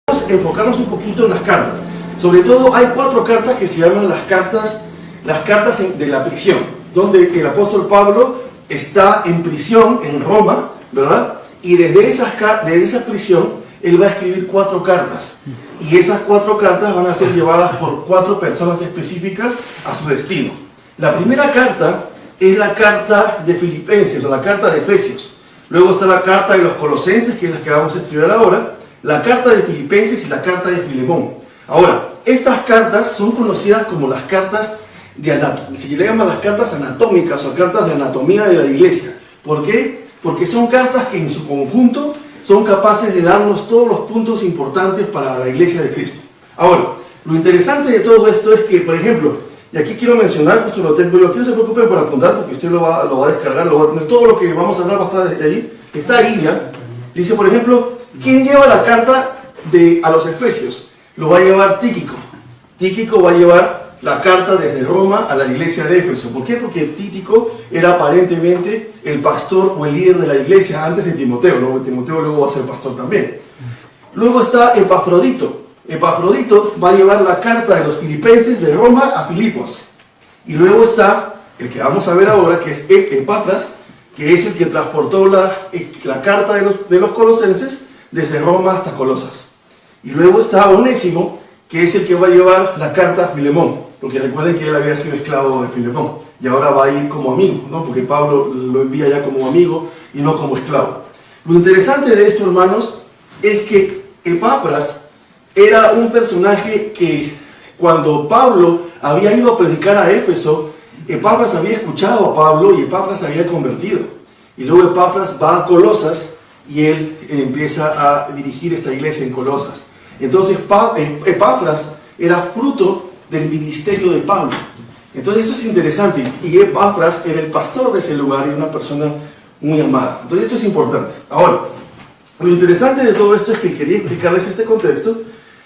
enfocarnos un poquito en las cartas. Sobre todo hay 4 cartas que se llaman las cartas de la prisión, donde el apóstol Pablo está en prisión en Roma, ¿verdad? Y desde esa prisión él va a escribir 4 cartas. Y esas 4 cartas van a ser llevadas por 4 personas específicas a su destino. La primera carta es la carta de Filipenses, o la carta de Efesios. Luego está la carta de los Colosenses, que es la que vamos a estudiar ahora, la carta de Filipenses y la carta de Filemón. Ahora, estas cartas son conocidas como las cartas de anatomía. Se le llaman las cartas anatómicas o cartas de anatomía de la iglesia. ¿Por qué? Porque son cartas que en su conjunto son capaces de darnos todos los puntos importantes para la iglesia de Cristo. Ahora, lo interesante de todo esto es que, por ejemplo, y aquí quiero mencionar, justo lo tengo yo, aquí no se preocupen por apuntar porque usted lo va a descargar, lo va a tener, todo lo que vamos a hablar va a estar ahí, está ahí ya. Dice, por ejemplo, ¿quién lleva la carta a los Efesios? Lo va a llevar Tíquico. Tíquico va a llevar la carta desde Roma a la iglesia de Éfeso. ¿Por qué? Porque Tíquico era aparentemente el pastor o el líder de la iglesia antes de Timoteo. Luego Timoteo luego va a ser pastor también. Luego está Epafrodito. Epafrodito va a llevar la carta de los filipenses de Roma a Filipos. Y luego está el que vamos a ver ahora, que es Epafras, que es el que transportó la carta de los colosenses desde Roma hasta Colosas. Y luego está Onésimo, que es el que va a llevar la carta a Filemón, porque recuerden que él había sido esclavo de Filemón, y ahora va a ir como amigo, ¿no? Porque Pablo lo envía ya como amigo y no como esclavo. Lo interesante de esto, hermanos, es que Epafras era un personaje que cuando Pablo había ido a predicar a Éfeso, Epafras había escuchado a Pablo y Epafras se había convertido. Y luego Epafras va a Colosas y él empieza a dirigir esta iglesia en Colosas. Entonces Epafras era fruto del ministerio de Pablo. Entonces esto es interesante. Y Epafras era el pastor de ese lugar y una persona muy amada. Entonces esto es importante. Ahora, lo interesante de todo esto es que quería explicarles este contexto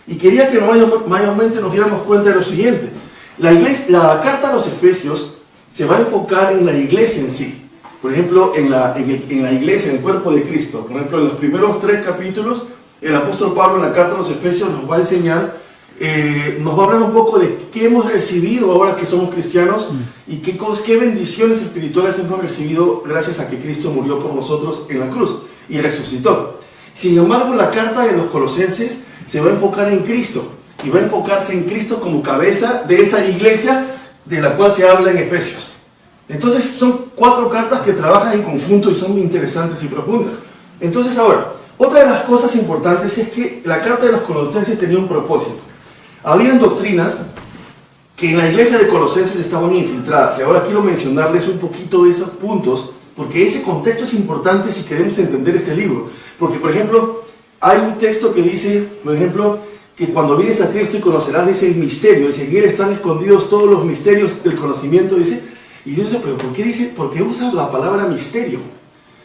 y quería que mayormente nos diéramos cuenta de lo siguiente. La carta a los Efesios se va a enfocar en la iglesia en sí. Por ejemplo, en la iglesia, en el cuerpo de Cristo. Por ejemplo, en los primeros 3 capítulos, el apóstol Pablo en la carta a los Efesios nos va a enseñar, nos va a hablar un poco de qué hemos recibido ahora que somos cristianos y qué bendiciones espirituales hemos recibido gracias a que Cristo murió por nosotros en la cruz y resucitó. Sin embargo, la carta de los Colosenses se va a enfocar en Cristo y va a enfocarse en Cristo como cabeza de esa iglesia de la cual se habla en Efesios. Entonces son 4 cartas que trabajan en conjunto y son muy interesantes y profundas. Entonces ahora, otra de las cosas importantes es que la carta de los Colosenses tenía un propósito. Habían doctrinas que en la iglesia de Colosenses estaban infiltradas. Y ahora quiero mencionarles un poquito de esos puntos, porque ese contexto es importante si queremos entender este libro. Porque, por ejemplo, hay un texto que dice, por ejemplo, que cuando vienes a Cristo y conocerás, dice el misterio, dice, en él están escondidos todos los misterios del conocimiento, dice, y Dios dice, pero ¿por qué usa la palabra misterio?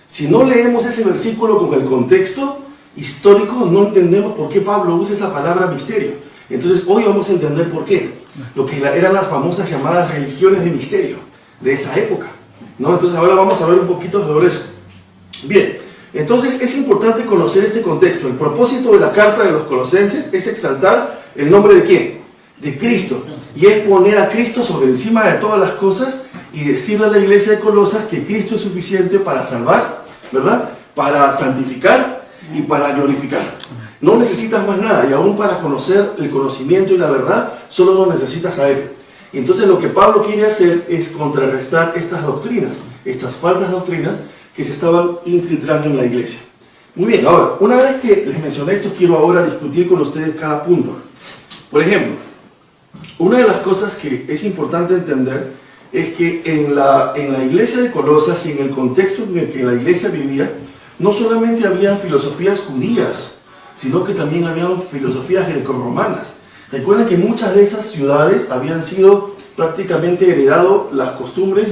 Si no leemos ese versículo con el contexto histórico, no entendemos por qué Pablo usa esa palabra misterio. Entonces hoy vamos a entender por qué. Lo que eran las famosas llamadas religiones de misterio de esa época, ¿no? Entonces ahora vamos a ver un poquito sobre eso. Bien, entonces es importante conocer este contexto. El propósito de la carta de los Colosenses es exaltar el nombre de ¿quién? De Cristo. Y es poner a Cristo sobre encima de todas las cosas y decirle a la iglesia de Colosas que Cristo es suficiente para salvar, ¿verdad? Para santificar y para glorificar. No necesitas más nada, y aún para conocer el conocimiento y la verdad, solo lo necesitas a Él. Y entonces lo que Pablo quiere hacer es contrarrestar estas doctrinas, estas falsas doctrinas que se estaban infiltrando en la iglesia. Muy bien, ahora, una vez que les mencioné esto, quiero ahora discutir con ustedes cada punto. Por ejemplo, una de las cosas que es importante entender es que en la iglesia de Colosas y en el contexto en el que la iglesia vivía, no solamente habían filosofías judías, sino que también habían filosofías grecorromanas. Recuerden que muchas de esas ciudades habían sido prácticamente heredado las costumbres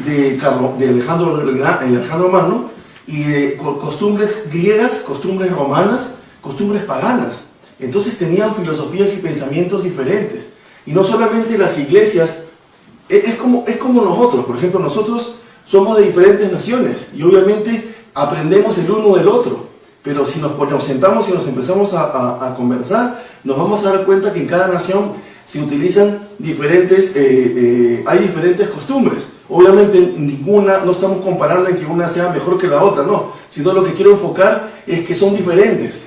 de Alejandro Magno y de costumbres griegas, costumbres romanas, costumbres paganas. Entonces tenían filosofías y pensamientos diferentes. Y no solamente las iglesias, es como nosotros. Por ejemplo, nosotros somos de diferentes naciones y obviamente aprendemos el uno del otro. Pero si nos sentamos y nos empezamos a conversar, nos vamos a dar cuenta que en cada nación se utilizan hay diferentes costumbres. Obviamente no estamos comparando en que una sea mejor que la otra, no, sino lo que quiero enfocar es que son diferentes.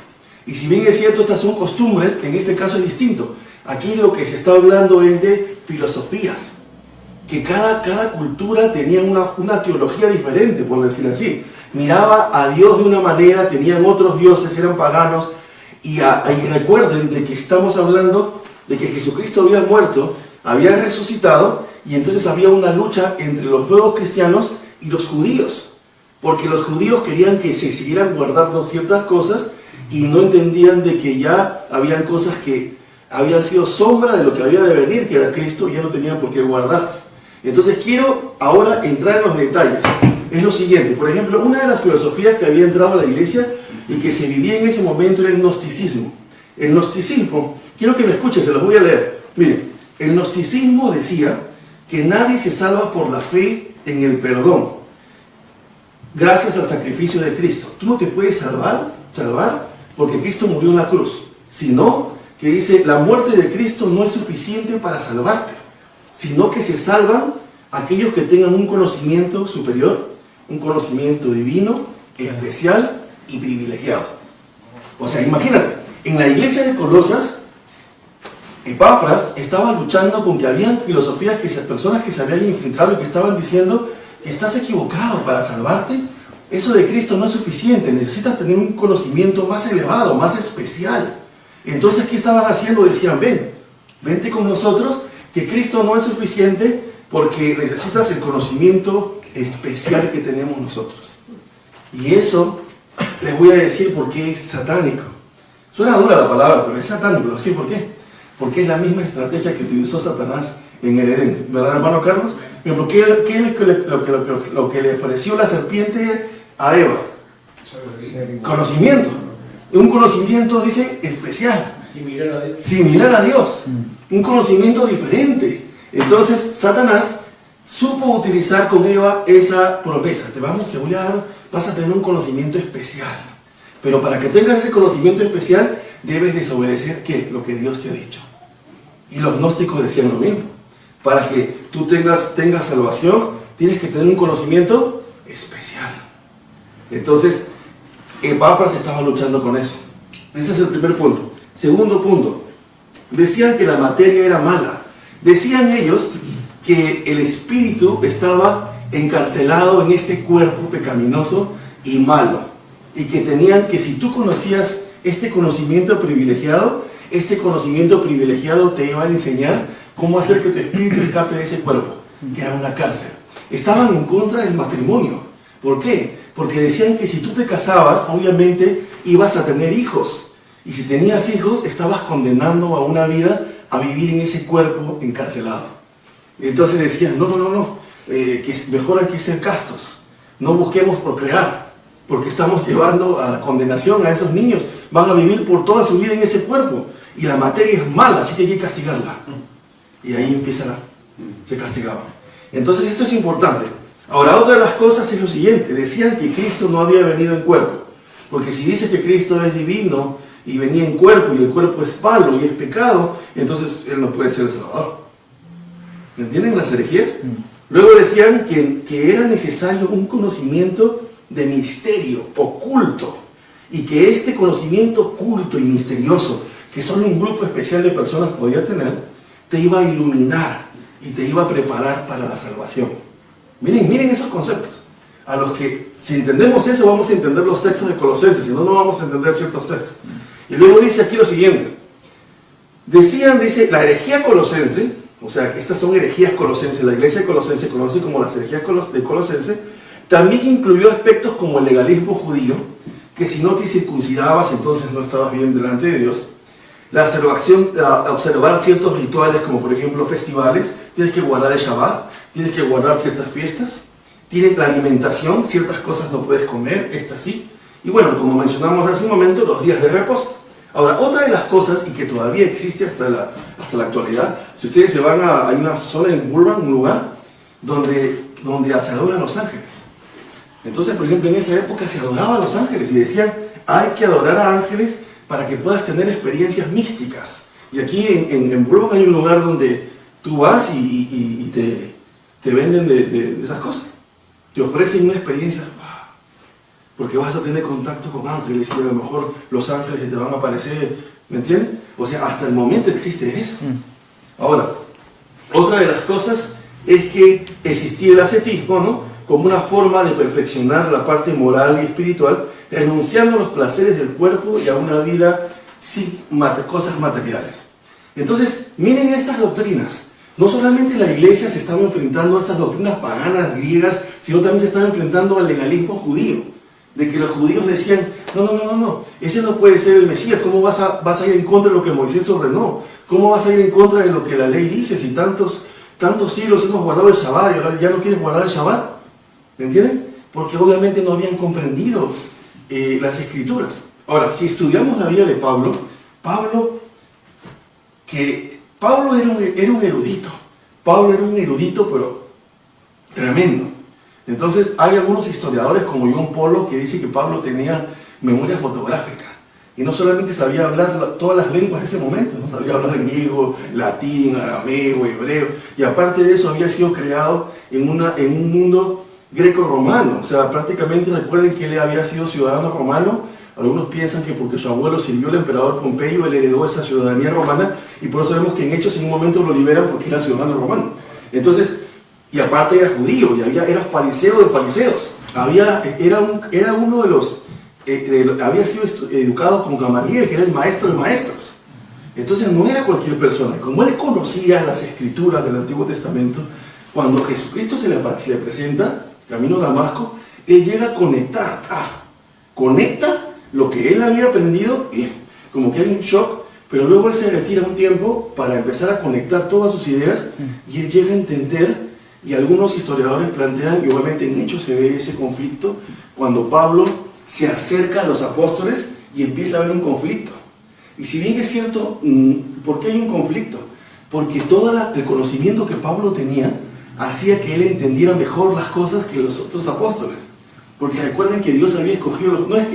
Y si bien es cierto, estas son costumbres, en este caso es distinto. Aquí lo que se está hablando es de filosofías, que cada cultura tenía una teología diferente, por decirlo así. Miraba a Dios de una manera, tenían otros dioses, eran paganos, y recuerden de que estamos hablando de que Jesucristo había muerto, había resucitado, y entonces había una lucha entre los nuevos cristianos y los judíos, porque los judíos querían que se siguieran guardando ciertas cosas y no entendían de que ya habían cosas que habían sido sombra de lo que había de venir, que era Cristo, y ya no tenían por qué guardarse. Entonces quiero ahora entrar en los detalles. Es lo siguiente, por ejemplo, una de las filosofías que había entrado a la iglesia y que se vivía en ese momento era el gnosticismo. El gnosticismo, quiero que me escuchen, se los voy a leer. Miren, el gnosticismo decía que nadie se salva por la fe en el perdón, gracias al sacrificio de Cristo. Tú no te puedes salvar porque Cristo murió en la cruz, sino que dice, la muerte de Cristo no es suficiente para salvarte, sino que se salvan aquellos que tengan un conocimiento superior, un conocimiento divino, especial y privilegiado. O sea, imagínate, en la iglesia de Colosas, Epafras estaba luchando con que habían filosofías, personas que se habían infiltrado y que estaban diciendo que estás equivocado para salvarte. Eso de Cristo no es suficiente, necesitas tener un conocimiento más elevado, más especial. Entonces, ¿qué estaban haciendo? Decían, vente con nosotros, que Cristo no es suficiente porque necesitas el conocimiento especial que tenemos nosotros. Y eso les voy a decir por qué es satánico. Suena dura la palabra, pero es satánico. ¿Sí? ¿Por qué? Porque es la misma estrategia que utilizó Satanás en el Edén. ¿Verdad, hermano Carlos? Pero ¿qué es lo que le ofreció la serpiente a Eva? Conocimiento. Un conocimiento, dice, especial. Similar a Dios. Un conocimiento diferente. Entonces, Satanás supo utilizar con Eva esa promesa. Vas a tener un conocimiento especial. Pero para que tengas ese conocimiento especial, debes desobedecer, ¿qué? Lo que Dios te ha dicho. Y los gnósticos decían lo mismo. Para que tú tengas salvación, tienes que tener un conocimiento especial. Entonces, Epafras estaba luchando con eso. Ese es el primer punto. Segundo punto, decían que la materia era mala. Decían ellos que el espíritu estaba encarcelado en este cuerpo pecaminoso y malo. Y que tenían que, si tú conocías este conocimiento privilegiado te iba a enseñar cómo hacer que tu espíritu escape de ese cuerpo, que era una cárcel. Estaban en contra del matrimonio. ¿Por qué? Porque decían que si tú te casabas, obviamente ibas a tener hijos. Y si tenías hijos, estabas condenando a una vida a vivir en ese cuerpo encarcelado. Entonces decían, no, que es mejor hay que ser castos. No busquemos procrear, porque estamos llevando a la condenación a esos niños. Van a vivir por toda su vida en ese cuerpo. Y la materia es mala, así que hay que castigarla. Y ahí se castigaban. Entonces esto es importante. Ahora, otra de las cosas es lo siguiente. Decían que Cristo no había venido en cuerpo. Porque si dice que Cristo es divino y venía en cuerpo y el cuerpo es malo y es pecado, entonces Él no puede ser el Salvador. ¿Entienden las herejías? Luego decían que era necesario un conocimiento de misterio, oculto. Y que este conocimiento oculto y misterioso, que solo un grupo especial de personas podía tener, te iba a iluminar y te iba a preparar para la salvación. Miren esos conceptos. A los que, si entendemos eso, vamos a entender los textos de Colosenses, si no, no vamos a entender ciertos textos. Y luego dice aquí lo siguiente. Dice, la herejía colosense, o sea, que estas son herejías colosenses, la iglesia de Colosense se conoce como las herejías de Colosense, también incluyó aspectos como el legalismo judío, que si no te circuncidabas, entonces no estabas bien delante de Dios. La observar ciertos rituales, como por ejemplo festivales, tienes que guardar el Shabbat, tienes que guardar ciertas fiestas, tienes la alimentación, ciertas cosas no puedes comer, estas sí. Y bueno, como mencionamos hace un momento, los días de reposo. Ahora, otra de las cosas, y que todavía existe hasta la actualidad, si ustedes se van hay una zona en Burbank, un lugar, donde se adoran a los ángeles. Entonces, por ejemplo, en esa época se adoraban a los ángeles y decían, hay que adorar a ángeles para que puedas tener experiencias místicas. Y aquí en Bourbon hay un lugar donde tú vas y te venden de esas cosas. Te ofrecen una experiencia, porque vas a tener contacto con ángeles y a lo mejor los ángeles te van a aparecer, ¿me entiendes? O sea, hasta el momento existe eso. Ahora, otra de las cosas es que existía el ascetismo, ¿no? Como una forma de perfeccionar la parte moral y espiritual, renunciando a los placeres del cuerpo y a una vida sin cosas materiales. Entonces, miren estas doctrinas. No solamente la iglesia se estaba enfrentando a estas doctrinas paganas, griegas, sino también se estaba enfrentando al legalismo judío. De que los judíos decían, no, ese no puede ser el Mesías. ¿Cómo vas a ir en contra de lo que Moisés ordenó? ¿Cómo vas a ir en contra de lo que la ley dice? Si tantos siglos hemos guardado el Shabbat y ahora ya no quieres guardar el Shabbat. ¿Me entienden? Porque obviamente no habían comprendido las escrituras. Ahora, si estudiamos la vida de Pablo era un erudito. Pablo era un erudito, pero tremendo. Entonces, hay algunos historiadores como John Pollock que dicen que Pablo tenía memoria fotográfica. Y no solamente sabía hablar todas las lenguas de ese momento, no sabía hablar griego, latín, arameo, hebreo. Y aparte de eso, había sido creado en un mundo greco-romano. O sea, prácticamente recuerden que él había sido ciudadano romano. Algunos piensan que porque su abuelo sirvió al emperador Pompeyo, él heredó esa ciudadanía romana, y por eso vemos que en Hechos en un momento lo liberan porque era ciudadano romano. Entonces, y aparte era judío, y era fariseo de fariseos. Era uno de los, había sido educado con Gamaliel, que era el maestro de maestros. Entonces no era cualquier persona. Como él conocía las escrituras del Antiguo Testamento, cuando Jesucristo se le presenta, camino a Damasco, él llega a conectar. Conecta lo que él había aprendido, y como que hay un shock, pero luego él se retira un tiempo para empezar a conectar todas sus ideas, y él llega a entender, y algunos historiadores plantean, y obviamente en Hechos se ve ese conflicto, cuando Pablo se acerca a los apóstoles y empieza a haber un conflicto. Y si bien es cierto, ¿por qué hay un conflicto? Porque todo el conocimiento que Pablo tenía hacía que él entendiera mejor las cosas que los otros apóstoles. Porque recuerden que Dios había escogido, no es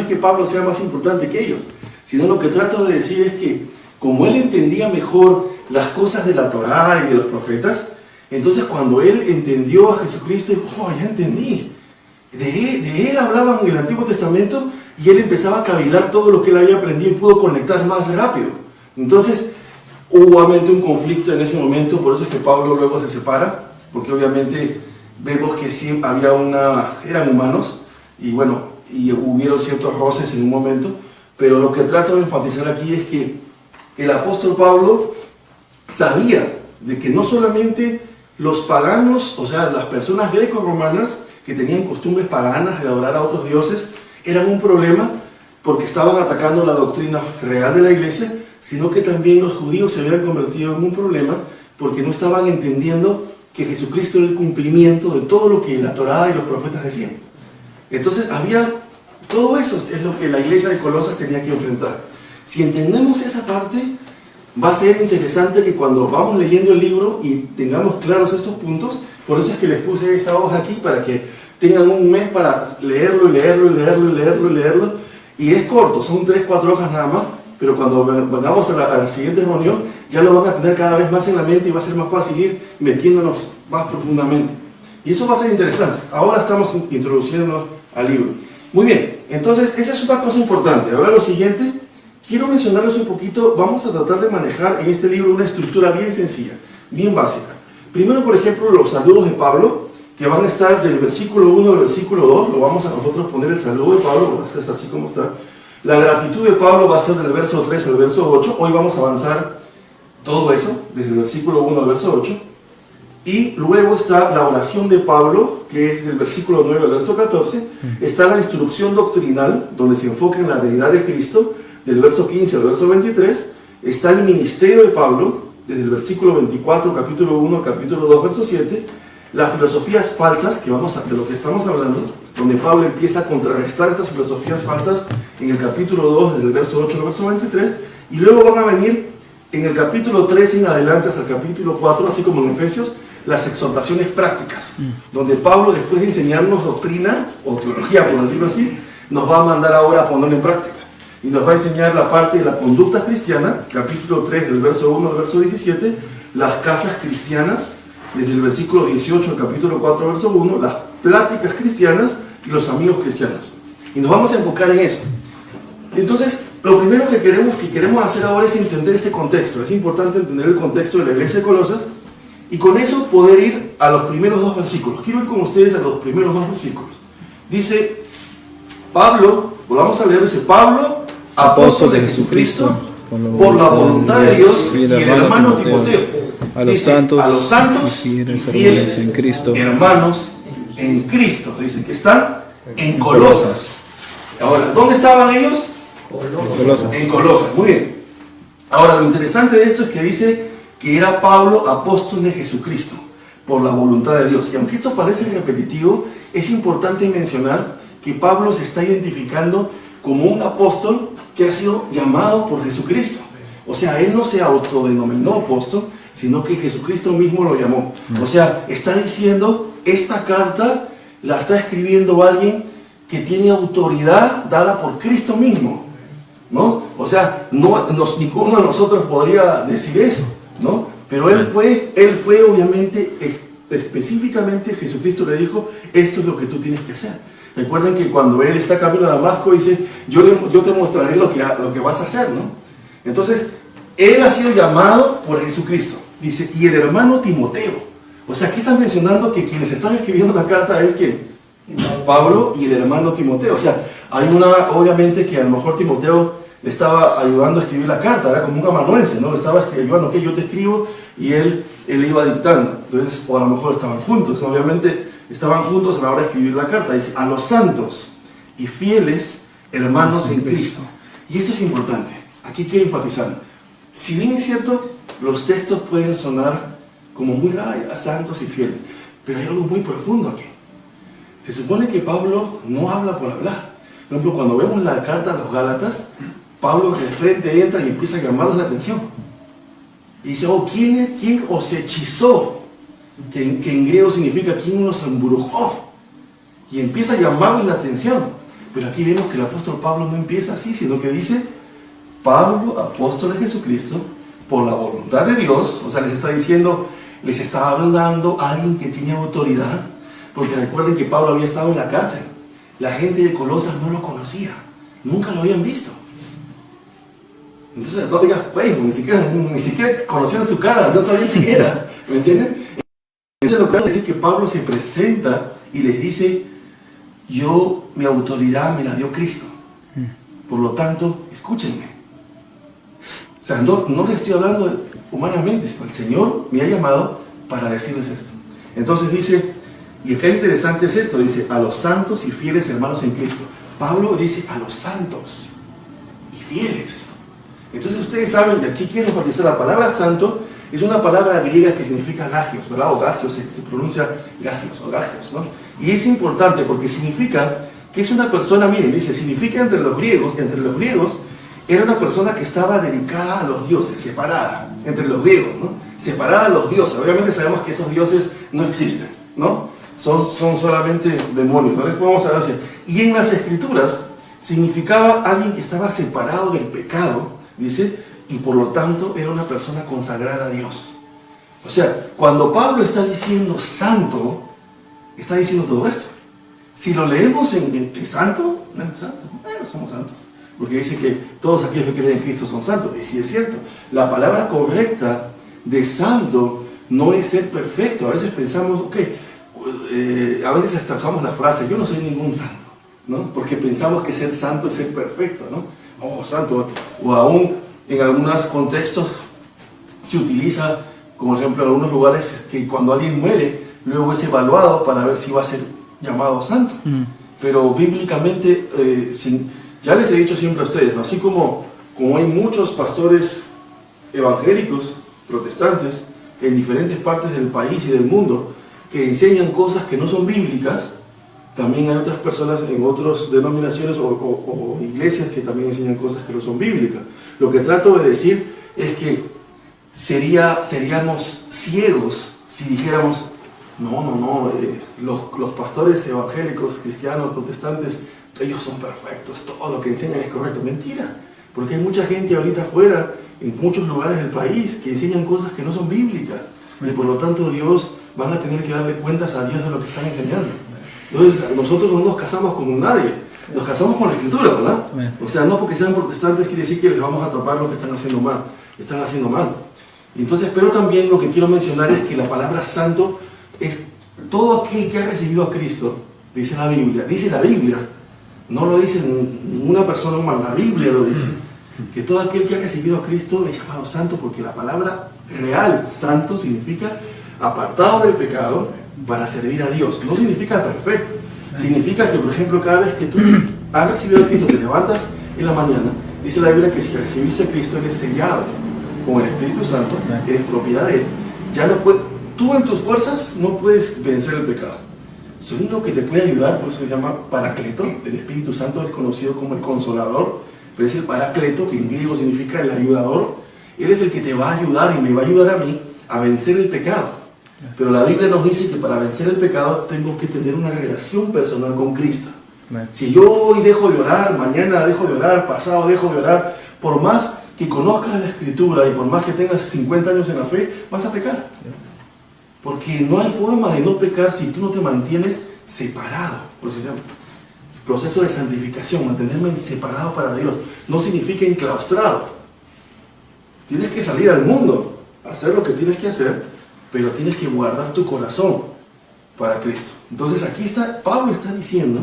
que Pablo sea más importante que ellos, sino lo que trato de decir es que como él entendía mejor las cosas de la Torá y de los profetas, entonces cuando él entendió a Jesucristo, dijo, ya entendí. De él hablaban en el Antiguo Testamento y él empezaba a cavilar todo lo que él había aprendido y pudo conectar más rápido. Entonces hubo obviamente un conflicto en ese momento, por eso es que Pablo luego se separa, porque obviamente vemos que sí eran humanos, y bueno, y hubieron ciertos roces en un momento, pero lo que trato de enfatizar aquí es que el apóstol Pablo sabía de que no solamente los paganos, o sea, las personas greco-romanas que tenían costumbres paganas de adorar a otros dioses, eran un problema porque estaban atacando la doctrina real de la iglesia, sino que también los judíos se habían convertido en un problema porque no estaban entendiendo que Jesucristo era el cumplimiento de todo lo que la Torá y los profetas decían. Entonces todo eso es lo que la iglesia de Colosas tenía que enfrentar. Si entendemos esa parte, va a ser interesante que cuando vamos leyendo el libro y tengamos claros estos puntos, por eso es que les puse esta hoja aquí, para que tengan un mes para leerlo, y es corto, son 3-4 hojas nada más, pero cuando vengamos a la siguiente reunión, ya lo van a tener cada vez más en la mente y va a ser más fácil ir metiéndonos más profundamente. Y eso va a ser interesante. Ahora estamos introduciéndonos al libro. Muy bien, entonces esa es una cosa importante. Ahora lo siguiente, quiero mencionarles un poquito, vamos a tratar de manejar en este libro una estructura bien sencilla, bien básica. Primero, por ejemplo, los saludos de Pablo, que van a estar del versículo 1 al versículo 2, lo vamos a nosotros poner el saludo de Pablo, es así como está. La gratitud de Pablo va a ser del verso 3 al verso 8, hoy vamos a avanzar todo eso, desde el versículo 1 al verso 8, y luego está la oración de Pablo, que es del versículo 9 al verso 14, está la instrucción doctrinal, donde se enfoca en la deidad de Cristo, del verso 15 al verso 23, está el ministerio de Pablo, desde el versículo 24, capítulo 1, capítulo 2, verso 7, las filosofías falsas, de lo que estamos hablando, donde Pablo empieza a contrarrestar estas filosofías falsas en el capítulo 2, desde el verso 8 al verso 23, y luego van a venir en el capítulo 3 en adelante hasta el capítulo 4, así como en Efesios, las exhortaciones prácticas, donde Pablo, después de enseñarnos doctrina o teología, por decirlo así, nos va a mandar ahora a ponerlo en práctica. Y nos va a enseñar la parte de la conducta cristiana, capítulo 3, del verso 1 al verso 17, las casas cristianas, desde el versículo 18 al capítulo 4, verso 1, las pláticas cristianas y los amigos cristianos. Y nos vamos a enfocar en eso. Entonces, lo primero que queremos hacer ahora es entender este contexto. Es importante entender el contexto de la iglesia de Colosas y con eso poder ir a los primeros dos versículos. Quiero ir con ustedes a los primeros dos versículos. Dice Pablo, volvamos a leer, dice Pablo, apóstol de Jesucristo, por la voluntad de Dios, y el hermano Timoteo. A los santos y fieles en Cristo, hermanos en Cristo. Dice que están en Colosas. Ahora, ¿dónde estaban ellos? En Colosas, muy bien. Ahora, lo interesante de esto es que dice que era Pablo, apóstol de Jesucristo, por la voluntad de Dios. Y aunque esto parece repetitivo, es importante mencionar que Pablo se está identificando como un apóstol que ha sido llamado por Jesucristo. O sea, él no se autodenominó apóstol, sino que Jesucristo mismo lo llamó. O sea, está diciendo, esta carta la está escribiendo alguien que tiene autoridad dada por Cristo mismo, ¿no? O sea, ninguno de nosotros podría decir eso, ¿no? Pero él fue obviamente, específicamente Jesucristo le dijo, esto es lo que tú tienes que hacer. Recuerden que cuando él está camino a Damasco dice, yo te mostraré lo que vas a hacer, ¿no? Entonces, él ha sido llamado por Jesucristo. Dice, y el hermano Timoteo. O sea, aquí están mencionando que quienes están escribiendo la carta es que Pablo y el hermano Timoteo. O sea, hay obviamente que a lo mejor Timoteo le estaba ayudando a escribir la carta, era como un amanuense, ¿no? Le estaba ayudando, que yo te escribo, y él iba dictando. Entonces, o a lo mejor estaban juntos, obviamente estaban juntos a la hora de escribir la carta. Dice, a los santos y fieles hermanos en Cristo. Y esto es importante, aquí quiero enfatizar. Si bien es cierto, los textos pueden sonar como muy santos y fieles, pero hay algo muy profundo aquí. Se supone que Pablo no habla por hablar. Por ejemplo, cuando vemos la carta a los Gálatas, Pablo de frente entra y empieza a llamarles la atención. Y dice, ¿quién os hechizó? Que en griego significa ¿quién nos embrujó? Y empieza a llamarles la atención. Pero aquí vemos que el apóstol Pablo no empieza así, sino que dice, Pablo, apóstol de Jesucristo, por la voluntad de Dios. O sea, les está diciendo, les está hablando a alguien que tiene autoridad. Porque recuerden que Pablo había estado en la cárcel. La gente de Colosas no lo conocía. Nunca lo habían visto. Entonces no había Facebook, ni siquiera conocían su cara, no sabían quién era. ¿Me entienden? Entonces lo que quiero decir es que Pablo se presenta y les dice, mi autoridad me la dio Cristo. Por lo tanto, escúchenme. O sea, no les estoy hablando humanamente, sino el Señor me ha llamado para decirles esto. Entonces dice, y acá interesante es esto, dice, a los santos y fieles hermanos en Cristo. Pablo dice, a los santos y fieles. Entonces ustedes saben, y aquí quiero enfatizar, la palabra santo es una palabra griega que significa gagios, ¿verdad? O gagios, se pronuncia gagios o gagios, ¿no? Y es importante porque significa que es una persona, miren, dice, significa entre los griegos era una persona que estaba dedicada a los dioses, separada, entre los griegos, ¿no? Separada a los dioses. Obviamente sabemos que esos dioses no existen, ¿no? Son solamente demonios, ¿no? Después vamos a ver. Y en las escrituras significaba alguien que estaba separado del pecado, dice, y por lo tanto era una persona consagrada a Dios. O sea, cuando Pablo está diciendo santo, está diciendo todo esto. Si lo leemos en santo, no es santo, bueno, somos santos. Porque dice que todos aquellos que creen en Cristo son santos. Y sí es cierto, la palabra correcta de santo no es ser perfecto. A veces pensamos, a veces hasta usamos la frase, yo no soy ningún santo, ¿no? Porque pensamos que ser santo es ser perfecto, ¿no? Oh, santo. O aún en algunos contextos se utiliza, como ejemplo en algunos lugares, que cuando alguien muere, luego es evaluado para ver si va a ser llamado santo. Pero bíblicamente, ya les he dicho siempre a ustedes, ¿no? Así como hay muchos pastores evangélicos, protestantes, en diferentes partes del país y del mundo, que enseñan cosas que no son bíblicas, también hay otras personas en otras denominaciones o iglesias que también enseñan cosas que no son bíblicas. Lo que trato de decir es que seríamos ciegos si dijéramos, los pastores evangélicos, cristianos, protestantes, ellos son perfectos, todo lo que enseñan es correcto. Mentira, porque hay mucha gente ahorita afuera, en muchos lugares del país, que enseñan cosas que no son bíblicas. Y por lo tanto Dios van a tener que darle cuentas a Dios de lo que están enseñando. Entonces nosotros no nos casamos con nadie, nos casamos con la Escritura, ¿verdad? O sea, no porque sean protestantes quiere decir que les vamos a tapar lo que están haciendo mal. Están haciendo mal. Entonces, pero también lo que quiero mencionar es que la palabra santo es todo aquel que ha recibido a Cristo, dice la Biblia, no lo dice ninguna persona humana, la Biblia lo dice, que todo aquel que ha recibido a Cristo es llamado santo, porque la palabra real, santo, significa apartado del pecado para servir a Dios. No significa perfecto, significa que, por ejemplo, cada vez que tú has recibido a Cristo, te levantas en la mañana, dice la Biblia que si recibiste a Cristo eres sellado con el Espíritu Santo, eres propiedad de Él. Ya no puedes, tú en tus fuerzas no puedes vencer el pecado. Lo único que te puede ayudar, por eso se llama Paracleto. El Espíritu Santo es conocido como el Consolador, pero es el Paracleto, que en griego significa el ayudador. Él es el que te va a ayudar y me va a ayudar a mí a vencer el pecado. Pero la Biblia nos dice que para vencer el pecado tengo que tener una relación personal con Cristo. Si yo hoy dejo de orar, mañana dejo de orar, pasado dejo de orar, por más que conozcas la Escritura y por más que tengas 50 años en la fe, vas a pecar. Porque no hay forma de no pecar si tú no te mantienes separado. Por eso se llama proceso de santificación, mantenerme separado para Dios. No significa enclaustrado. Tienes que salir al mundo, hacer lo que tienes que hacer, pero tienes que guardar tu corazón para Cristo. Entonces aquí está, Pablo está diciendo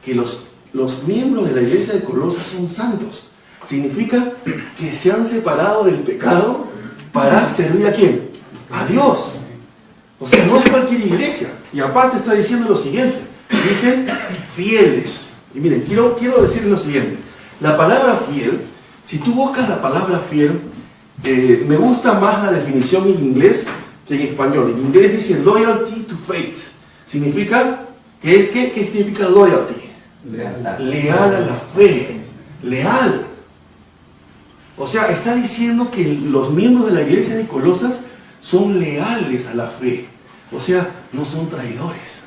que los miembros de la iglesia de Colosas son santos. Significa que se han separado del pecado para servir ¿a quién? A Dios. O sea, no es cualquier iglesia. Y aparte está diciendo lo siguiente. Dice fieles. Y miren, quiero decirles lo siguiente. La palabra fiel, si tú buscas la palabra fiel, me gusta más la definición en inglés que en español. En inglés dice loyalty to faith. Significa, ¿qué significa loyalty? Leal a la fe. Leal. O sea, está diciendo que los miembros de la iglesia de Colosas son leales a la fe. O sea, no son traidores.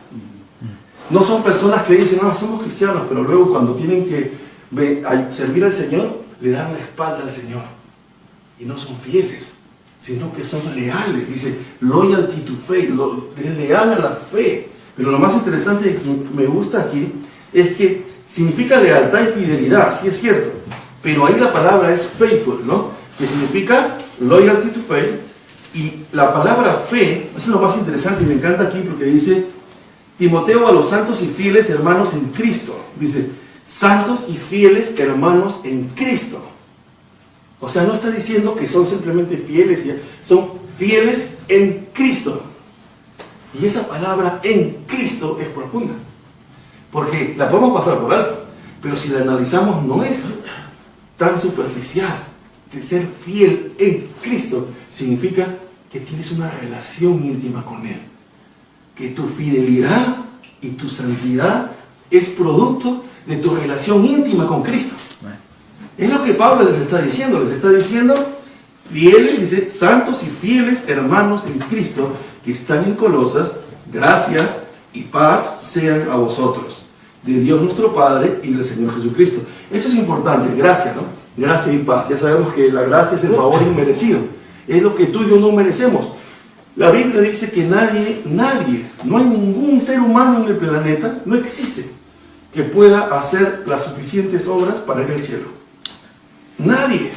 No son personas que dicen, no, somos cristianos, pero luego cuando tienen que servir al Señor, le dan la espalda al Señor. Y no son fieles, sino que son leales. Dice, loyalty to faith, es leal a la fe. Pero lo más interesante que me gusta aquí es que significa lealtad y fidelidad, sí es cierto. Pero ahí la palabra es faithful, ¿no? Que significa loyalty to faith. Y la palabra fe, eso es lo más interesante y me encanta aquí porque dice, Timoteo a los santos y fieles hermanos en Cristo. Dice, santos y fieles hermanos en Cristo. O sea, no está diciendo que son simplemente fieles, son fieles en Cristo. Y esa palabra en Cristo es profunda. Porque la podemos pasar por alto, pero si la analizamos no es tan superficial. Que ser fiel en Cristo significa que tienes una relación íntima con Él. Que tu fidelidad y tu santidad es producto de tu relación íntima con Cristo. Es lo que Pablo les está diciendo. Fieles, dice, santos y fieles hermanos en Cristo que están en Colosas, gracia y paz sean a vosotros, de Dios nuestro Padre y del Señor Jesucristo. Eso es importante, gracia, ¿no? Gracia y paz. Ya sabemos que la gracia es el favor inmerecido. Es lo que tú y yo no merecemos. La Biblia dice que nadie, no hay ningún ser humano en el planeta, no existe, que pueda hacer las suficientes obras para ir al cielo. Nadie.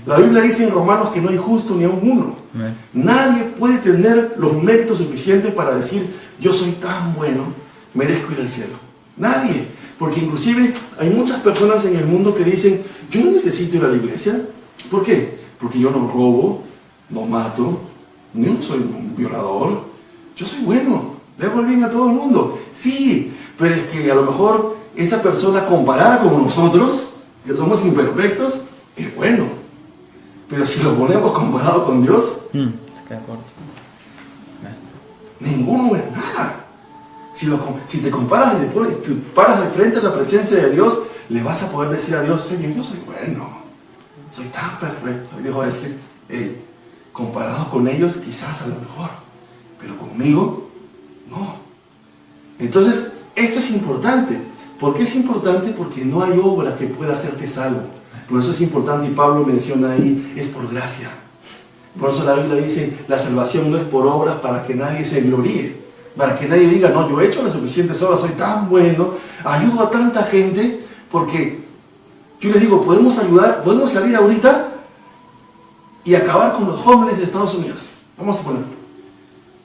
La Biblia dice en Romanos que no hay justo ni aun uno. Nadie puede tener los méritos suficientes para decir, yo soy tan bueno, merezco ir al cielo. Nadie. Porque inclusive hay muchas personas en el mundo que dicen, yo no necesito ir a la iglesia. ¿Por qué? Porque yo no robo, no mato, yo no soy un violador, yo soy bueno, le hago el bien a todo el mundo. Sí, pero es que a lo mejor esa persona comparada con nosotros, que somos imperfectos, es bueno. Pero si lo ponemos comparado con Dios, se queda corto. Ninguno es nada. Si te comparas y te paras de frente a la presencia de Dios, le vas a poder decir a Dios, Señor, yo soy bueno, soy tan perfecto. Y Dios va a decir, comparado con ellos, quizás a lo mejor, pero conmigo, no. Entonces, esto es importante, ¿Por qué es importante? Porque no hay obra que pueda hacerte salvo. Por eso es importante, y Pablo menciona ahí, es por gracia. Por eso la Biblia dice, la salvación no es por obras para que nadie se gloríe, para que nadie diga, no, yo he hecho las suficientes obras, soy tan bueno, ayudo a tanta gente, porque yo les digo, podemos ayudar, podemos salir ahorita y acabar con los jóvenes de Estados Unidos. Vamos a ponerlo.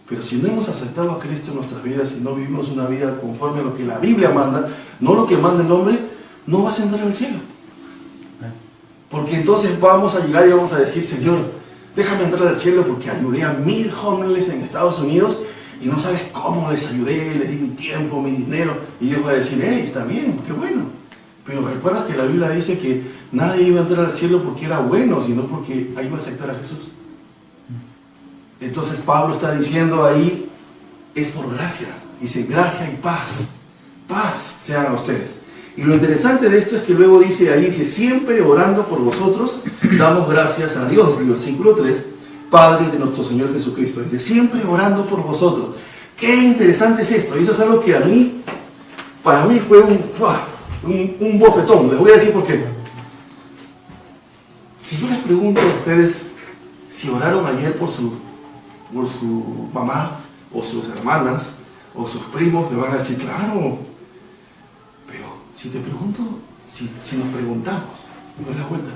Pero si no hemos aceptado a Cristo en nuestras vidas y no vivimos una vida conforme a lo que la Biblia manda, no lo que manda el hombre, no vas a entrar al cielo. Porque entonces vamos a llegar y vamos a decir, Señor, déjame entrar al cielo porque ayudé a 1000 jóvenes en Estados Unidos y no sabes cómo les ayudé, les di mi tiempo, mi dinero. Y Dios va a decir, hey, está bien, qué bueno. Pero recuerda que la Biblia dice que nadie iba a entrar al cielo porque era bueno, sino porque iba a aceptar a Jesús. Entonces Pablo está diciendo ahí, es por gracia. Dice, gracia y paz. Paz sean a ustedes. Y lo interesante de esto es que luego dice ahí, dice, siempre orando por vosotros, damos gracias a Dios. En el versículo 3, Padre de nuestro Señor Jesucristo. Dice, siempre orando por vosotros. Qué interesante es esto. Y eso es algo que para mí fue un bofetón. Les voy a decir por qué. Si yo les pregunto a ustedes si oraron ayer por su mamá, o sus hermanas, o sus primos, me van a decir, claro. Pero si te pregunto, si nos preguntamos, me doy la vuelta,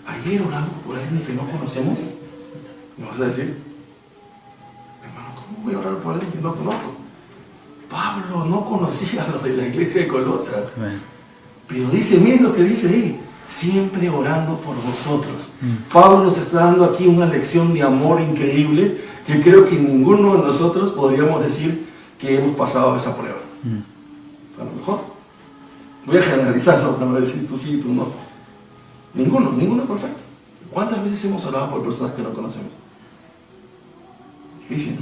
ayer oramos por alguien que no conocemos, me vas a decir, hermano, ¿cómo voy a orar por alguien que no conozco? Pablo no conocía a los de la iglesia de Colosas. Pero dice, miren lo que dice ahí, siempre orando por vosotros. Pablo nos está dando aquí una lección de amor increíble que creo que ninguno de nosotros podríamos decir que hemos pasado esa prueba. A lo mejor. Voy a generalizarlo, para no decir tú sí y tú no. Ninguno es perfecto. ¿Cuántas veces hemos orado por personas que no conocemos? Difícil, ¿no?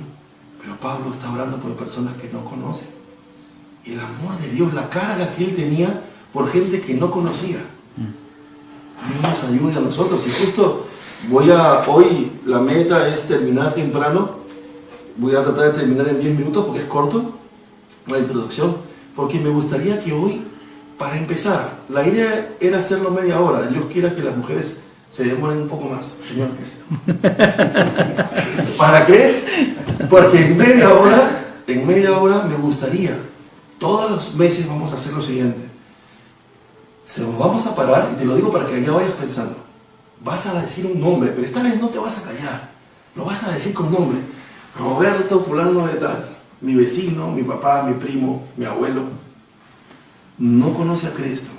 Pero Pablo está orando por personas que no conocen. El amor de Dios, la carga que él tenía por gente que no conocía. Dios nos ayude a nosotros. Y justo hoy la meta es terminar temprano. Voy a tratar de terminar en 10 minutos porque es corto la introducción. Porque me gustaría que hoy, para empezar, la idea era hacerlo media hora. Dios quiera que las mujeres se demoren un poco más. Señor, ¿para qué? Porque en media hora me gustaría, todos los meses vamos a hacer lo siguiente. Nos vamos a parar, y te lo digo para que ya vayas pensando. Vas a decir un nombre, pero esta vez no te vas a callar. Lo vas a decir con nombre. Roberto fulano de tal. Mi vecino, mi papá, mi primo, mi abuelo. No conoce a Cristo.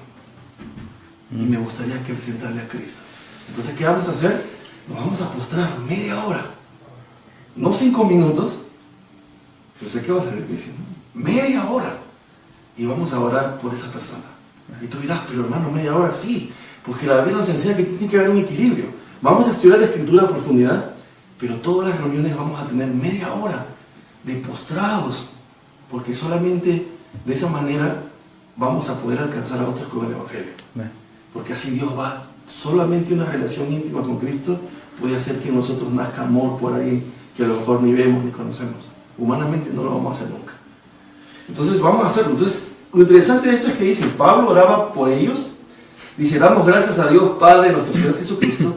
Y me gustaría que presentarle a Cristo. Entonces, ¿qué vamos a hacer? Nos vamos a postrar media hora. No 5 minutos. Yo sé que va a ser difícil. Media hora. Y vamos a orar por esa persona. Y tú dirás, pero hermano, media hora sí, porque la Biblia nos enseña que tiene que haber un equilibrio. Vamos a estudiar la Escritura a profundidad, pero todas las reuniones vamos a tener media hora de postrados, porque solamente de esa manera vamos a poder alcanzar a otros con el Evangelio. Porque así Dios va, solamente una relación íntima con Cristo puede hacer que en nosotros nazca amor por ahí, que a lo mejor ni vemos ni conocemos. Humanamente no lo vamos a hacer nunca. Entonces vamos a hacerlo. Entonces, lo interesante de esto es que dice, Pablo oraba por ellos, dice, damos gracias a Dios Padre de nuestro Señor Jesucristo,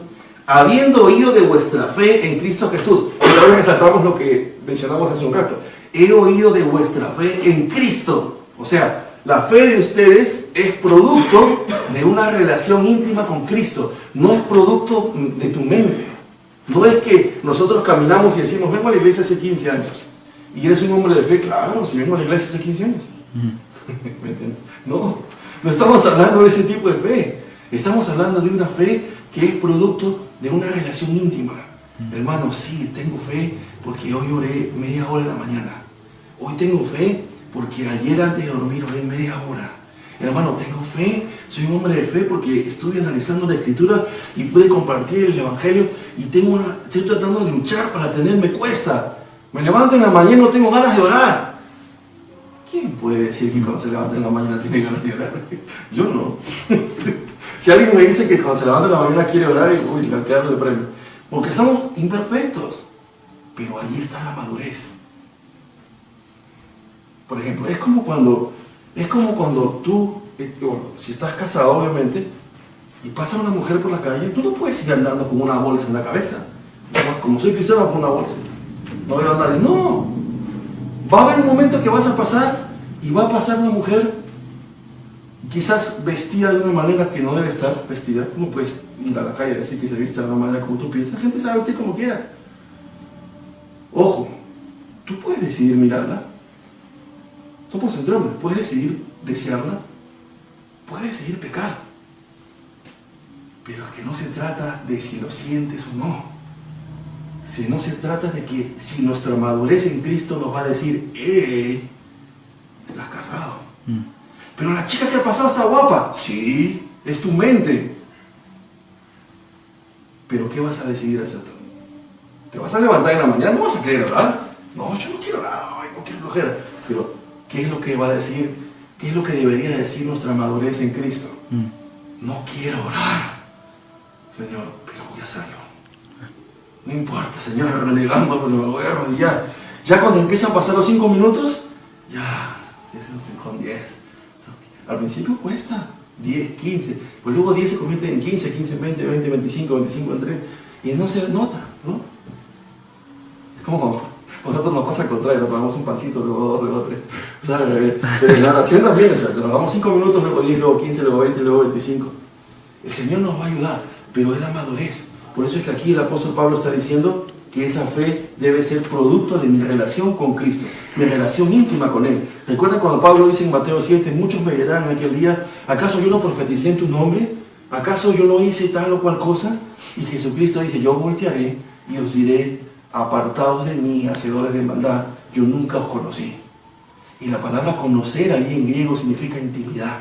habiendo oído de vuestra fe en Cristo Jesús. Y ahora resaltamos lo que mencionamos hace un rato. He oído de vuestra fe en Cristo. O sea, la fe de ustedes es producto de una relación íntima con Cristo. No es producto de tu mente. No es que nosotros caminamos y decimos, vengo a la iglesia hace 15 años. ¿Y eres un hombre de fe? Claro, si vengo a la iglesia hace 15 años. No estamos hablando de ese tipo de fe. Estamos hablando de una fe que es producto de una relación íntima. Hermano, sí, tengo fe porque hoy oré media hora en la mañana. Hoy tengo fe porque ayer antes de dormir oré media hora. Hermano, tengo fe, soy un hombre de fe porque estuve analizando la Escritura y pude compartir el Evangelio y estoy tratando de luchar para tener, me cuesta. Me levanto en la mañana y no tengo ganas de orar. ¿Quién puede decir que cuando se levanta en la mañana tiene ganas de orar? Yo no. Si alguien me dice que cuando se levanta en la mañana quiere orar, uy, le quedo de premio. Porque somos imperfectos. Pero ahí está la madurez. Por ejemplo, es como cuando Es como cuando tú, bueno, si estás casado obviamente, y pasa una mujer por la calle, tú no puedes ir andando con una bolsa en la cabeza. Como soy cristiano, con una bolsa. No veo a nadie. No. Va a haber un momento que vas a pasar y va a pasar una mujer quizás vestida de una manera que no debe estar vestida. No puedes ir a la calle y decir que se viste de una manera como tú piensas. La gente sabe vestir como quiera. Ojo, tú puedes decidir mirarla. Somos síndrome. Puedes decidir desearla. Puedes decidir pecar. Pero que no se trata de si lo sientes o no. Si no se trata de que si nuestra madurez en Cristo nos va a decir, estás casado. Pero la chica que ha pasado está guapa. Sí, es tu mente. Pero ¿qué vas a decidir hacer tú? ¿Te vas a levantar en la mañana? No vas a querer orar. No, yo no quiero orar, no quiero flojera. Pero ¿qué es lo que va a decir? ¿Qué es lo que debería decir nuestra madurez en Cristo? No quiero orar, Señor, pero voy a hacerlo. No importa, Señor, renegando, pero me voy a arrodillar. Ya cuando empiezan a pasar los 5 minutos, ya, si son 10. Al principio cuesta 10, 15, pues luego 10 se convierte en 15, 15 en 20, 20, 25, 25 en 30, y no se nota, ¿no? Es como cuando nosotros nos pasa al contrario, nos pagamos un pancito, luego 2, luego 3. O sea, pero en la oración también, o sea, nos damos 5 minutos, luego 10, luego 15, luego 20, luego 25. El Señor nos va a ayudar, pero es la madurez. Por eso es que aquí el apóstol Pablo está diciendo que esa fe debe ser producto de mi relación con Cristo, mi relación íntima con Él. ¿Recuerdan cuando Pablo dice en Mateo 7, muchos me dirán en aquel día, ¿acaso yo no profeticé en tu nombre? ¿Acaso yo no hice tal o cual cosa? Y Jesucristo dice, yo voltearé y os diré, apartados de mí, hacedores de maldad, yo nunca os conocí. Y la palabra conocer ahí en griego significa intimidad.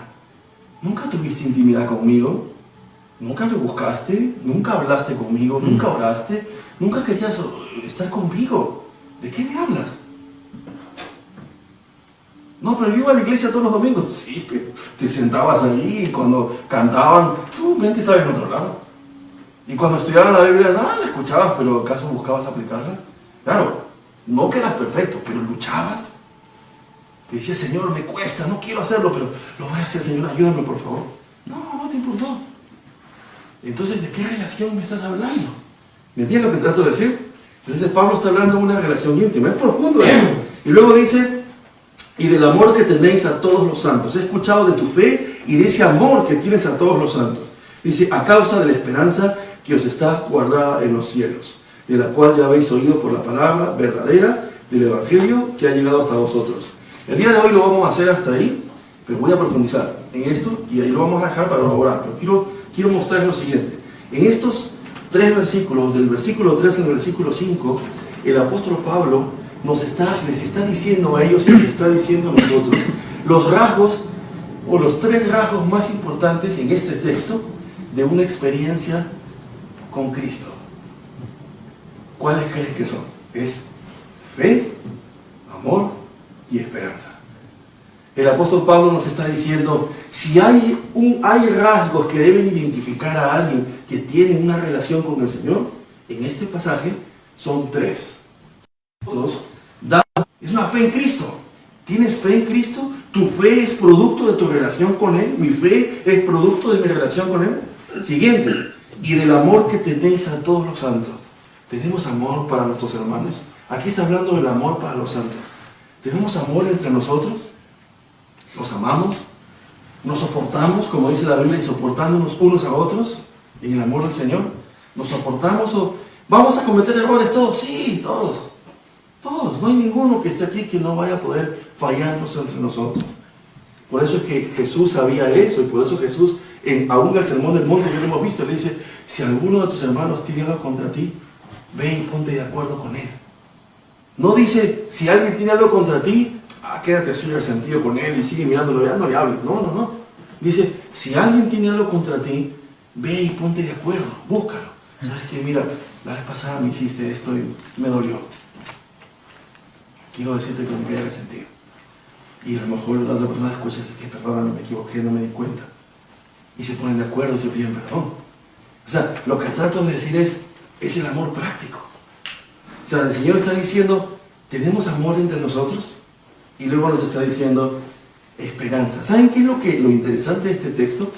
¿Nunca tuviste intimidad conmigo? ¿Nunca me buscaste? ¿Nunca hablaste conmigo? ¿Nunca oraste? ¿Nunca querías estar conmigo? ¿De qué me hablas? No, pero yo iba a la iglesia todos los domingos. Sí, pero te sentabas ahí y cuando cantaban, tu mente estaba en otro lado. Y cuando estudiaban la Biblia, nada, la escuchabas, pero ¿acaso buscabas aplicarla? Claro, no que eras perfecto, pero luchabas. Te decías, Señor, me cuesta, no quiero hacerlo, pero lo voy a hacer, Señor, ayúdame, por favor. No te importó. Entonces, ¿de qué relación me estás hablando? ¿Me entiendes lo que trato de decir? Entonces, Pablo está hablando de una relación íntima, es profundo eso. Y luego dice, y del amor que tenéis a todos los santos. He escuchado de tu fe y de ese amor que tienes a todos los santos. Dice, a causa de la esperanza que os está guardada en los cielos, de la cual ya habéis oído por la palabra verdadera del Evangelio que ha llegado hasta vosotros. El día de hoy lo vamos a hacer hasta ahí, pero voy a profundizar en esto y ahí lo vamos a dejar para elaborar. Pero quiero mostrar lo siguiente. En estos 3 versículos, del versículo 3 al versículo 5, el apóstol Pablo les está diciendo a ellos y nos está diciendo a nosotros los rasgos o los 3 rasgos más importantes en este texto de una experiencia con Cristo. ¿Cuáles crees que son? Es fe, amor y esperanza. El apóstol Pablo nos está diciendo, si hay rasgos que deben identificar a alguien que tiene una relación con el Señor, en este pasaje son 3. Es una fe en Cristo. ¿Tienes fe en Cristo? ¿Tu fe es producto de tu relación con Él? ¿Mi fe es producto de mi relación con Él? Siguiente, y del amor que tenéis a todos los santos. ¿Tenemos amor para nuestros hermanos? Aquí está hablando del amor para los santos. ¿Tenemos amor entre nosotros? ¿Nos amamos? ¿Nos soportamos, como dice la Biblia, y soportándonos unos a otros en el amor del Señor? ¿Nos soportamos o vamos a cometer errores todos? Sí, todos. Todos. No hay ninguno que esté aquí que no vaya a poder fallarnos entre nosotros. Por eso es que Jesús sabía eso y por eso Jesús, aún en el Sermón del Monte, ya lo hemos visto, le dice, si alguno de tus hermanos tiene algo contra ti, ve y ponte de acuerdo con él. No dice, si alguien tiene algo contra ti, quédate así resentido con él y sigue mirándolo, ya no le hables. No. Dice, si alguien tiene algo contra ti, ve y ponte de acuerdo, búscalo. ¿Sabes qué? Mira, la vez pasada me hiciste esto y me dolió. Quiero decirte que me quedé resentido. Y a lo mejor la otra persona escucha y dice que perdóname, me equivoqué, no me di cuenta. Y se ponen de acuerdo y se piden perdón. O sea, lo que trato de decir es el amor práctico. O sea, el Señor está diciendo, ¿tenemos amor entre nosotros? Y luego nos está diciendo, esperanza. ¿Saben qué es lo interesante de este texto?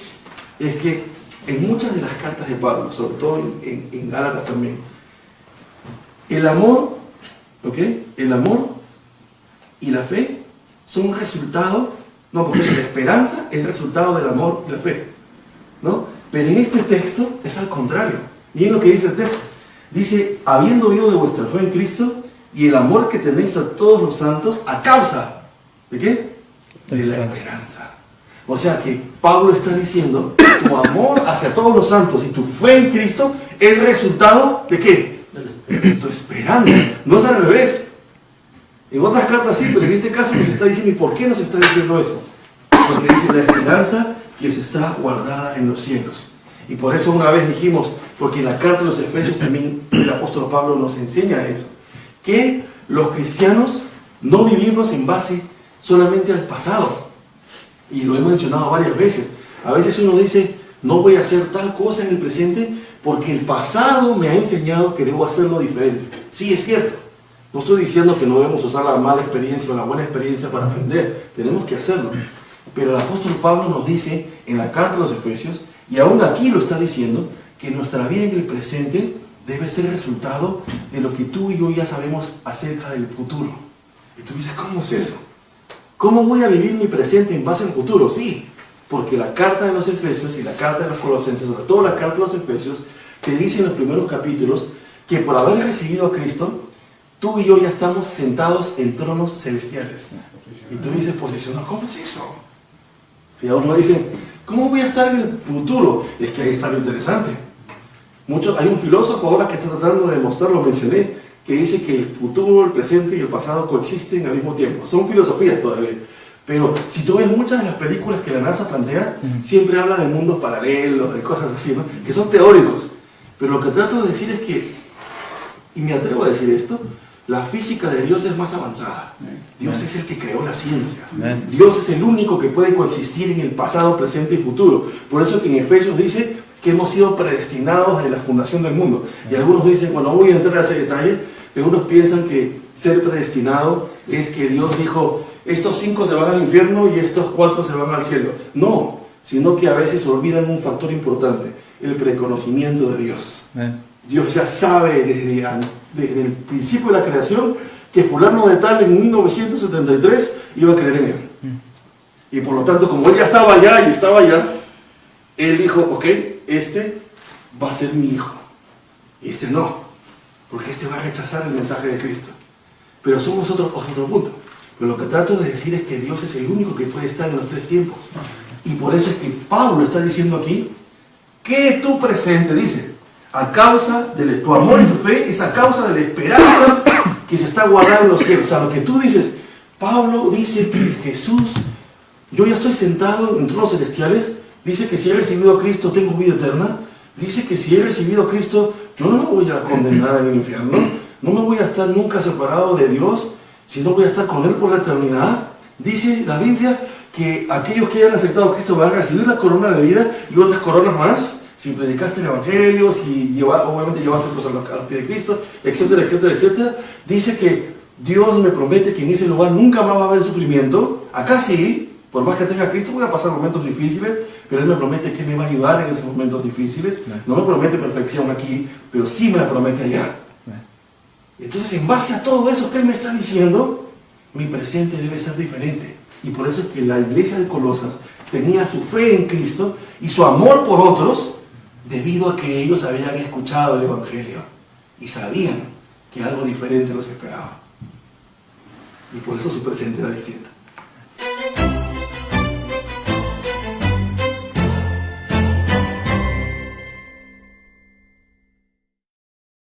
Es que en muchas de las cartas de Pablo, sobre todo en Gálatas también, el amor, ¿ok? El amor y la fe son un resultado, no, porque la esperanza es el resultado del amor y la fe, ¿no? Pero en este texto es al contrario. Miren lo que dice el texto. Dice, habiendo oído de vuestra fe en Cristo y el amor que tenéis a todos los santos, a causa, ¿de qué? De la esperanza. O sea que Pablo está diciendo, tu amor hacia todos los santos y tu fe en Cristo es resultado ¿de qué? De tu esperanza. No es al revés. En otras cartas sí, pero en este caso nos está diciendo, ¿y por qué nos está diciendo eso? Porque dice la esperanza que os está guardada en los cielos. Y por eso una vez dijimos, porque en la carta de los Efesios también el apóstol Pablo nos enseña eso, que los cristianos no vivimos en base solamente al pasado. Y lo he mencionado varias veces. A veces uno dice, no voy a hacer tal cosa en el presente porque el pasado me ha enseñado que debo hacerlo diferente. Sí, es cierto. No estoy diciendo que no debemos usar la mala experiencia o la buena experiencia para aprender. Tenemos que hacerlo. Pero el apóstol Pablo nos dice en la carta de los Efesios, y aún aquí lo está diciendo, que nuestra vida en el presente debe ser el resultado de lo que tú y yo ya sabemos acerca del futuro. Y tú dices, ¿cómo es eso? ¿Cómo voy a vivir mi presente en base al futuro? Sí, porque la carta de los Efesios y la carta de los Colosenses, sobre todo la carta de los Efesios, te dice en los primeros capítulos que por haber recibido a Cristo, tú y yo ya estamos sentados en tronos celestiales. Y tú dices, posicionado, ¿cómo es eso? Y ahora uno dice, ¿cómo voy a estar en el futuro? Es que ahí está lo interesante. Hay un filósofo ahora que está tratando de demostrar, lo mencioné, que dice que el futuro, el presente y el pasado coexisten al mismo tiempo. Son filosofías todavía. Pero si tú ves muchas de las películas que la NASA plantea, siempre habla de mundos paralelos, de cosas así, ¿no? Que son teóricos. Pero lo que trato de decir es que, y me atrevo a decir esto, la física de Dios es más avanzada. Dios es el que creó la ciencia. Dios es el único que puede coexistir en el pasado, presente y futuro. Por eso que en Efesios dice que hemos sido predestinados desde la fundación del mundo. Y algunos dicen, bueno, no voy a entrar a ese detalle, pero unos piensan que ser predestinado es que Dios dijo, estos 5 se van al infierno y estos 4 se van al cielo. No, sino que a veces olvidan un factor importante, el preconocimiento de Dios. Dios ya sabe desde el principio de la creación que fulano de tal en 1973 iba a creer en él. Y por lo tanto, como él ya estaba allá y estaba allá, él dijo, ok, este va a ser mi hijo. Y este no, porque este va a rechazar el mensaje de Cristo. Pero somos otro punto. Pero lo que trato de decir es que Dios es el único que puede estar en los 3 tiempos. Y por eso es que Pablo está diciendo aquí que tu presente, dice, a causa de tu amor y tu fe, es a causa de la esperanza que se está guardada en los cielos. O sea, lo que tú dices, Pablo dice que Jesús, yo ya estoy sentado en tronos celestiales, dice que si he recibido a Cristo tengo vida eterna, dice que si he recibido a Cristo yo no me voy a condenar en el infierno, no me voy a estar nunca separado de Dios, sino voy a estar con Él por la eternidad. Dice la Biblia que aquellos que hayan aceptado a Cristo van a recibir la corona de vida y otras coronas más, si predicaste el Evangelio, si obviamente llevaste a los pies de Cristo, etcétera, etcétera, etcétera. Dice que Dios me promete que en ese lugar nunca más va a haber sufrimiento. Acá sí, por más que tenga a Cristo voy a pasar momentos difíciles, pero Él me promete que me va a ayudar en esos momentos difíciles. No me promete perfección aquí, pero sí me la promete allá. Entonces, en base a todo eso que Él me está diciendo, mi presente debe ser diferente. Y por eso es que la iglesia de Colosas tenía su fe en Cristo y su amor por otros, debido a que ellos habían escuchado el Evangelio y sabían que algo diferente los esperaba. Y por eso su presente era distinto.